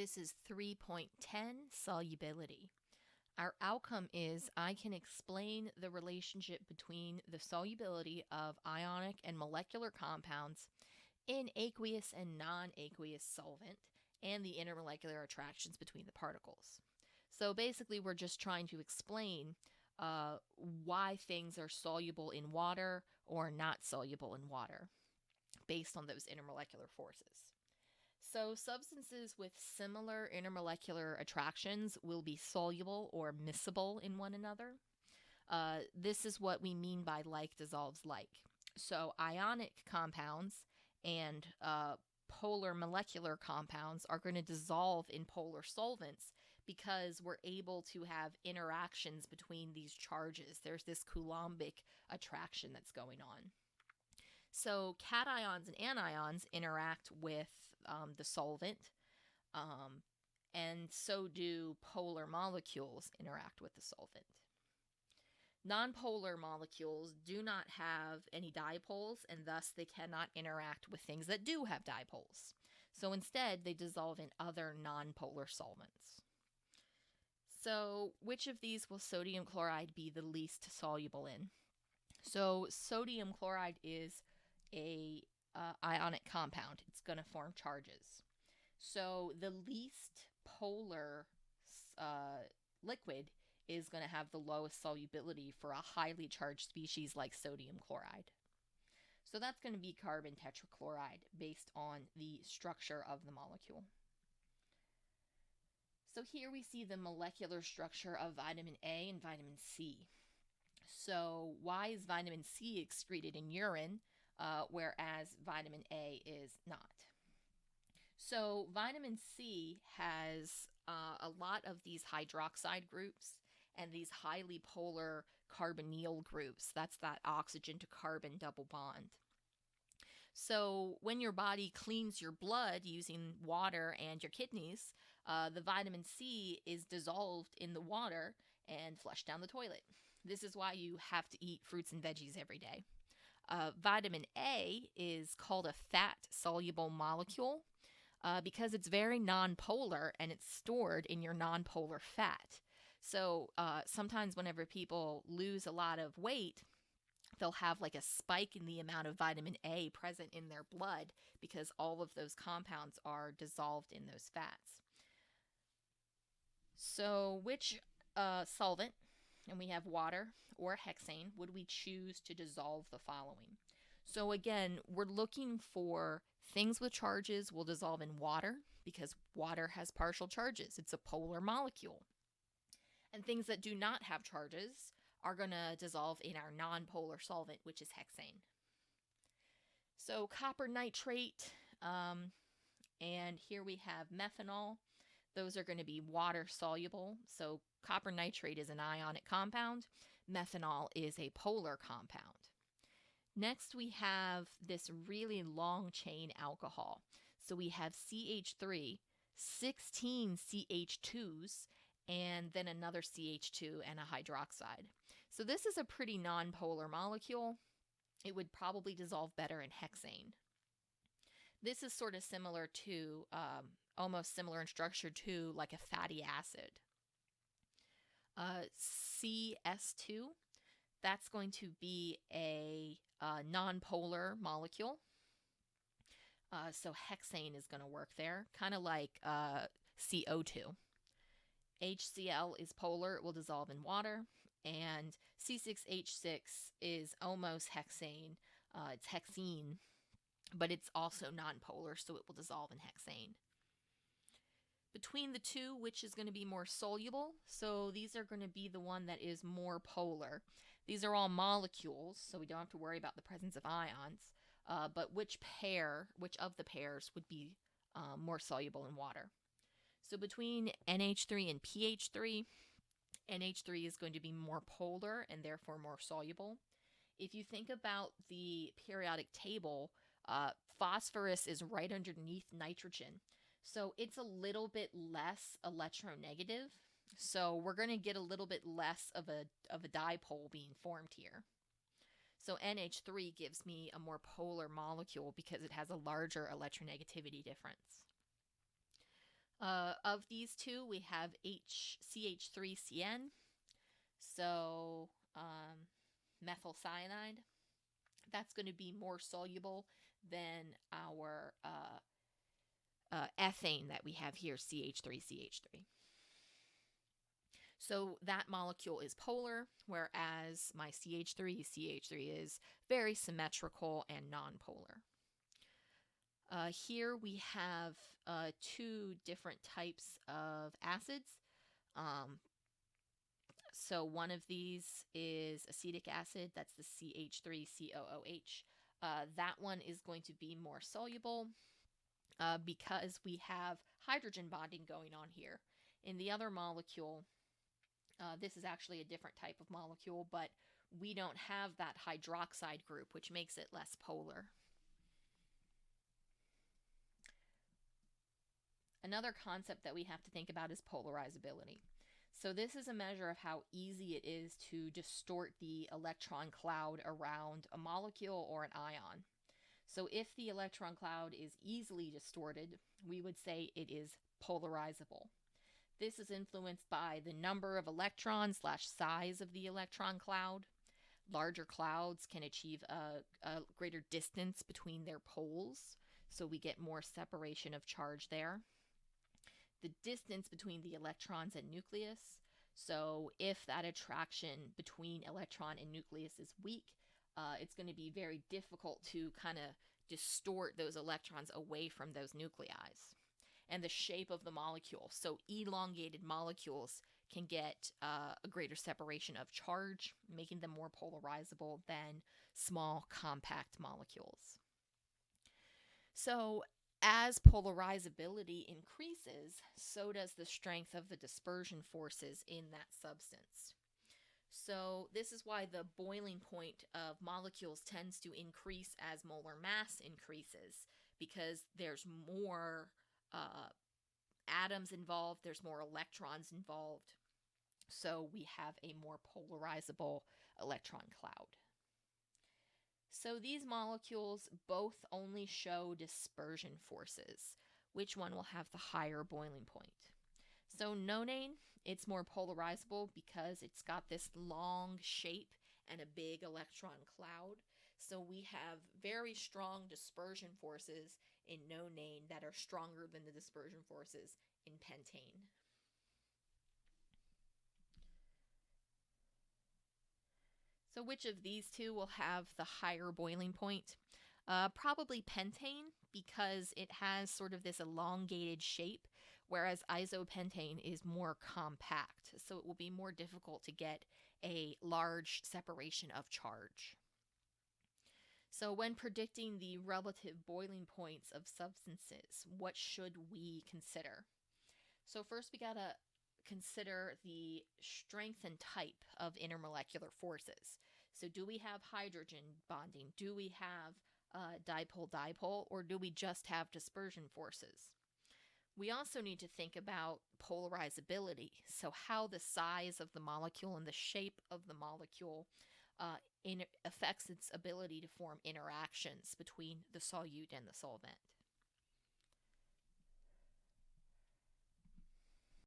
This is 3.10, solubility. Our outcome is I can explain the relationship between the solubility of ionic and molecular compounds in aqueous and non-aqueous solvent and the intermolecular attractions between the particles. So basically, we're just trying to explain why things are soluble in water or not soluble in water based on those intermolecular forces. So, substances with similar intermolecular attractions will be soluble or miscible in one another. This is what we mean by like dissolves like. So, ionic compounds and polar molecular compounds are going to dissolve in polar solvents because we're able to have interactions between these charges. There's this Coulombic attraction that's going on. So cations and anions interact with the solvent, and so do polar molecules interact with the solvent. Nonpolar molecules do not have any dipoles, and thus they cannot interact with things that do have dipoles. So instead, they dissolve in other nonpolar solvents. So which of these will sodium chloride be the least soluble in? So sodium chloride is a ionic compound. It's going to form charges. So the least polar liquid is going to have the lowest solubility for a highly charged species like sodium chloride. So that's going to be carbon tetrachloride based on the structure of the molecule. So here we see the molecular structure of vitamin A and vitamin C. So why is vitamin C excreted in urine, whereas vitamin A is not? So vitamin C has a lot of these hydroxide groups and these highly polar carbonyl groups. That's that oxygen to carbon double bond. So when your body cleans your blood using water and your kidneys, the vitamin C is dissolved in the water and flushed down the toilet. This is why you have to eat fruits and veggies every day. Vitamin A is called a fat-soluble molecule because it's very nonpolar and it's stored in your nonpolar fat. So sometimes whenever people lose a lot of weight, they'll have like a spike in the amount of vitamin A present in their blood because all of those compounds are dissolved in those fats. So which solvent, and we have water or hexane, would we choose to dissolve the following? So again, we're looking for things with charges will dissolve in water because water has partial charges. It's a polar molecule. And things that do not have charges are going to dissolve in our nonpolar solvent, which is hexane. So copper nitrate, and here we have methanol. Those are going to be water soluble. So copper nitrate is an ionic compound. Methanol is a polar compound. Next, we have this really long chain alcohol. So we have CH3, 16 CH2s, and then another CH2 and a hydroxide. So this is a pretty nonpolar molecule. It would probably dissolve better in hexane. This is sort of similar to, almost similar in structure to like a fatty acid. CS2, that's going to be a nonpolar molecule. So hexane is going to work there, kind of like CO2. HCl is polar, it will dissolve in water. And C6H6 is almost hexane. It's hexene, but it's also nonpolar, so it will dissolve in hexane. Between the two, which is going to be more soluble? So these are going to be the one that is more polar. These are all molecules, so we don't have to worry about the presence of ions. But which of the pairs would be more soluble in water? So between NH3 and PH3, NH3 is going to be more polar and therefore more soluble. If you think about the periodic table, phosphorus is right underneath nitrogen. So it's a little bit less electronegative. So we're going to get a little bit less of a dipole being formed here. So NH3 gives me a more polar molecule because it has a larger electronegativity difference. Of these two, we have CH3CN, so methyl cyanide. That's going to be more soluble than our ethane that we have here, CH3CH3. So that molecule is polar, whereas my CH3 is very symmetrical and nonpolar. Here we have two different types of acids. So one of these is acetic acid, that's the CH3COOH. That one is going to be more soluble because we have hydrogen bonding going on here. In the other molecule, this is actually a different type of molecule, but we don't have that hydroxide group, which makes it less polar. Another concept that we have to think about is polarizability. So this is a measure of how easy it is to distort the electron cloud around a molecule or an ion. So if the electron cloud is easily distorted, we would say it is polarizable. This is influenced by the number of electrons / size of the electron cloud. Larger clouds can achieve a greater distance between their poles, so we get more separation of charge there. The distance between the electrons and nucleus. So if that attraction between electron and nucleus is weak, it's going to be very difficult to kind of distort those electrons away from those nuclei. And the shape of the molecule. So elongated molecules can get a greater separation of charge, making them more polarizable than small compact molecules. So as polarizability increases, so does the strength of the dispersion forces in that substance. So this is why the boiling point of molecules tends to increase as molar mass increases, because there's more atoms involved, there's more electrons involved, so we have a more polarizable electron cloud. So these molecules both only show dispersion forces. Which one will have the higher boiling point? So nonane, it's more polarizable because it's got this long shape and a big electron cloud. So we have very strong dispersion forces in nonane that are stronger than the dispersion forces in pentane. So which of these two will have the higher boiling point? Probably pentane, because it has sort of this elongated shape, whereas isopentane is more compact, so it will be more difficult to get a large separation of charge. So when predicting the relative boiling points of substances, what should we consider? So first we gotta consider the strength and type of intermolecular forces. So do we have hydrogen bonding? Do we have dipole-dipole, or do we just have dispersion forces? We also need to think about polarizability, so how the size of the molecule and the shape of the molecule affects its ability to form interactions between the solute and the solvent.